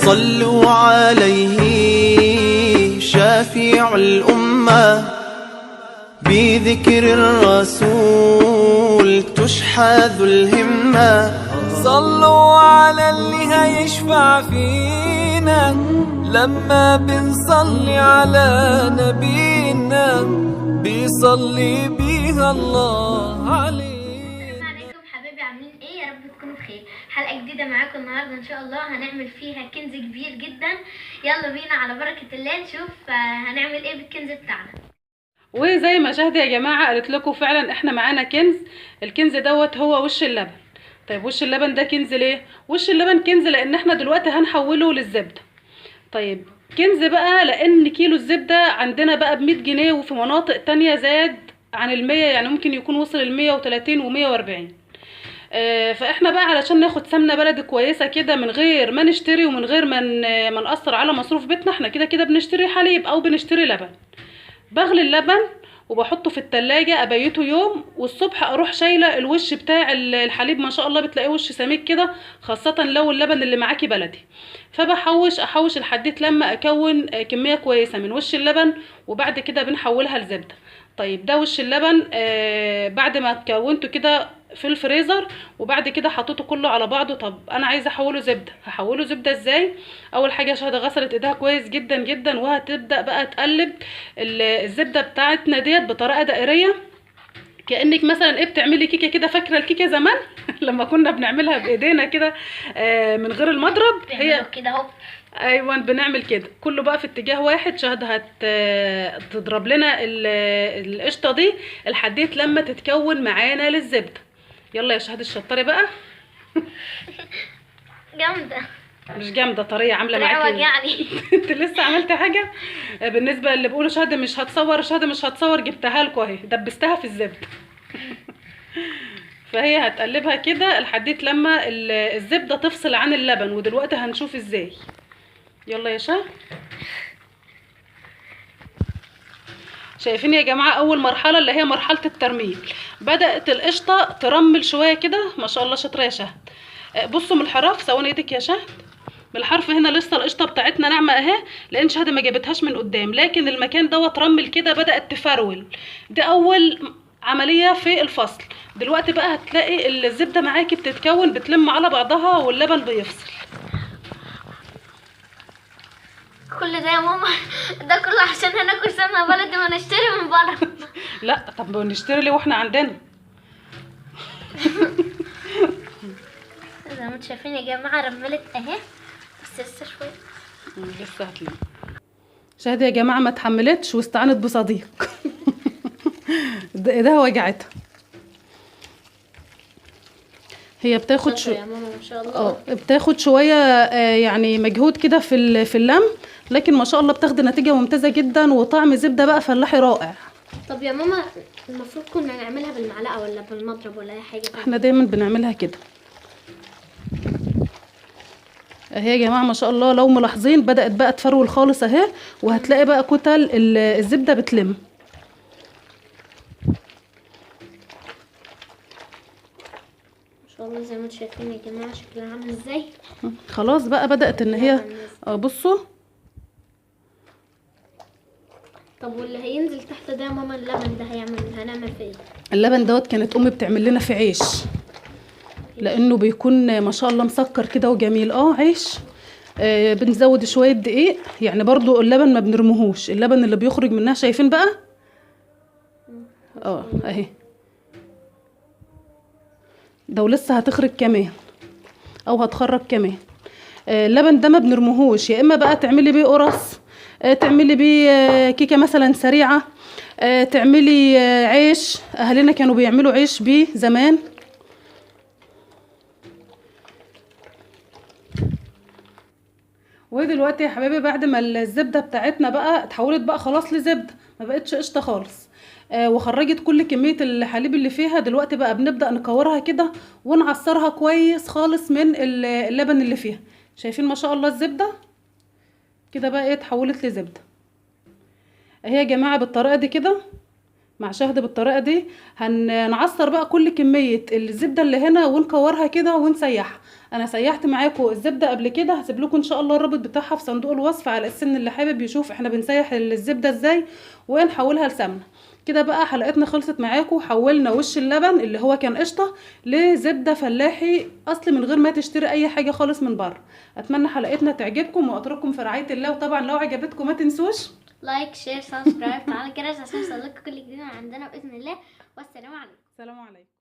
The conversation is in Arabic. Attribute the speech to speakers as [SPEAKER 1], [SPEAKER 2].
[SPEAKER 1] صلوا عليه شافع الأمة، بذكر الرسول تشحذ الهمة.
[SPEAKER 2] صلوا على اللي هيشفع فينا لما بنصلي على نبينا، بيصلي بيها الله عليه.
[SPEAKER 3] السلام عليكم حبايبي، عاملين ايه؟ يا رب تكونوا بخير. حلقه جديده معاكم النهارده ان شاء الله هنعمل فيها كنز كبير جدا. يلا بينا على بركه الله نشوف هنعمل ايه بالكنز بتاعنا.
[SPEAKER 4] وزي ما شاهد يا جماعه قالت لكم فعلا احنا معانا كنز. الكنز دوت هو وش اللبن. طيب وش اللبن ده كنز ليه؟ وش اللبن كنز لان احنا دلوقتي هنحوله للزبده. طيب كنز بقى لان كيلو الزبده عندنا بقى ب100 جنيه، وفي مناطق تانية زاد عن ال100، يعني ممكن يكون وصل ل130 و140. فاحنا بقى علشان ناخد سمنه بلدي كويسه كده من غير ما نشتري ومن غير ما نأثر على مصروف بيتنا، احنا كده كده بنشتري حليب او بنشتري لبن. بغلي اللبن وبحطه في التلاجة ابيته يوم، والصبح اروح شايله الوش بتاع الحليب. ما شاء الله بتلاقيه وش سميك كده، خاصه لو اللبن اللي معاكي بلدي. احوش لحد لما اكون كميه كويسه من وش اللبن، وبعد كده بنحولها لزبده. طيب ده وش اللبن بعد ما كونته كده في الفريزر، وبعد كده حطيته كله على بعضه. طب انا عايزه احوله زبده، هحوله زبده ازاي؟ اول حاجه شهده غسلت ايديها كويس جدا جدا، وهتبدا بقى تقلب الزبده بتاعتنا ديت بطريقه دائريه، كانك مثلا ايه بتعملي كيكه كده. فاكره الكيكه زمان لما كنا بنعملها بايدينا كده من غير المضرب؟ هي
[SPEAKER 3] كده اهو.
[SPEAKER 4] ايوه بنعمل كده، كله بقى في اتجاه واحد. شهد هتضرب لنا القشطه دي لحد لما تتكون معانا للزبده. يلا يا شهد الشطاري بقى.
[SPEAKER 3] جامده
[SPEAKER 4] مش جامده، طريه، عامله
[SPEAKER 3] طريقة
[SPEAKER 4] معاكي
[SPEAKER 3] وجعني.
[SPEAKER 4] انت لسه عملتي حاجه؟ بالنسبه اللي بيقولوا شهد مش هتصور، شهد مش هتصور، جبتها لكم اهي، دبستها في الزبده. فهي هتقلبها كده لحد لما الزبده تفصل عن اللبن، ودلوقتي هنشوف ازاي. يلا يا شهد. شايفين يا جماعه اول مرحله اللي هي مرحله الترميل، بدات القشطه ترمل شويه كده. ما شاء الله شاطره يا شهد. بصوا من الحرف، ثواني ايدك يا شهد. من الحرف هنا لسه القشطه بتاعتنا ناعمه اهي، لان شهد ما جابتهاش من قدام، لكن المكان دوت رمل كده، بدات تفرول. دي اول عمليه في الفصل. دلوقتي بقى هتلاقي الزبده معاكي بتتكون، بتلم على بعضها واللبن بيفصل.
[SPEAKER 3] كل ده يا ماما ده كله عشان هناكل سمنه بلدي ونشتري من بره.
[SPEAKER 4] لا طب نشتري ليه واحنا عندنا؟
[SPEAKER 3] زي ما انتم شايفين يا جماعه رملت اهي، بس لسه شويه.
[SPEAKER 4] لسه هتلم. شهد يا جماعه ما اتحملتش واستعانت بصديق. ايدها وجعتها. هي بتاخد
[SPEAKER 3] يا ماما ما شاء الله.
[SPEAKER 4] بتاخد شويه يعني مجهود كده في اللم، لكن ما شاء الله بتاخد نتيجه ممتازه جدا، وطعم زبده بقى فلاحي رائع.
[SPEAKER 3] طب يا ماما المفروض كنا نعملها بالمعلقه ولا بالمضرب ولا اي حاجه تانية؟
[SPEAKER 4] احنا دايما بنعملها كده اهي يا جماعه. ما شاء الله لو ملاحظين بدات بقى تفرول خالص اهي، وهتلاقي بقى كتل الزبده بتلم.
[SPEAKER 3] ما شاء الله زي ما انتم شايفين يا جماعه شكلها عامل ازاي.
[SPEAKER 4] خلاص بقى بدات ان هي بصوا.
[SPEAKER 3] طب واللي هينزل تحت ده يا ماما اللبن ده هنعمل فيه ايه؟
[SPEAKER 4] اللبن دوت كانت امي بتعمل لنا في عيش، لانه بيكون ما شاء الله مسكر كده وجميل. عيش بنزود شويه دقيق، يعني برضو اللبن ما بنرموهوش، اللبن اللي بيخرج منها شايفين بقى اهي. ده ولسه هتخرج كمان او هتخرج كمان. اللبن ده ما بنرموهوش، يا اما بقى تعملي بيه قرص، تعملي بيه كيكه مثلا سريعه، تعملي عيش. اهلنا كانوا بيعملوا عيش بيه زمان. ودلوقتي يا حبايبي بعد ما الزبده بتاعتنا بقى اتحولت بقى خلاص لزبده، ما بقتش قشطه خالص، وخرجت كل كميه الحليب اللي فيها. دلوقتي بقى بنبدا نكورها كده ونعصرها كويس خالص من اللبن اللي فيها. شايفين ما شاء الله الزبده كده بقى ايه اتحولت لزبده اهي يا جماعه. بالطريقه دي كده مع شهد بالطريقه دي هنعصر بقى كل كميه الزبده اللي هنا ونكورها كده ونسيحها. انا سيحت معاكم الزبده قبل كده، هسيب لكم ان شاء الله الرابط بتاعها في صندوق الوصف، على اساس ان اللي حابب يشوف احنا بنسيح الزبده ازاي ونحولها لسمنه. كده بقى حلقتنا خلصت معاكم، حولنا وش اللبن اللي هو كان قشطه لزبده فلاحي اصلي من غير ما تشتري اي حاجه خالص من بره. اتمنى حلقتنا تعجبكم واترككم في رعايه الله، وطبعا لو عجبتكم ما تنسوش
[SPEAKER 3] لايك شير سبسكرايب، تعالى الجرس عشان يوصلكوا كل جديد من عندنا باذن الله. والسلام عليكم.
[SPEAKER 4] سلام عليكم.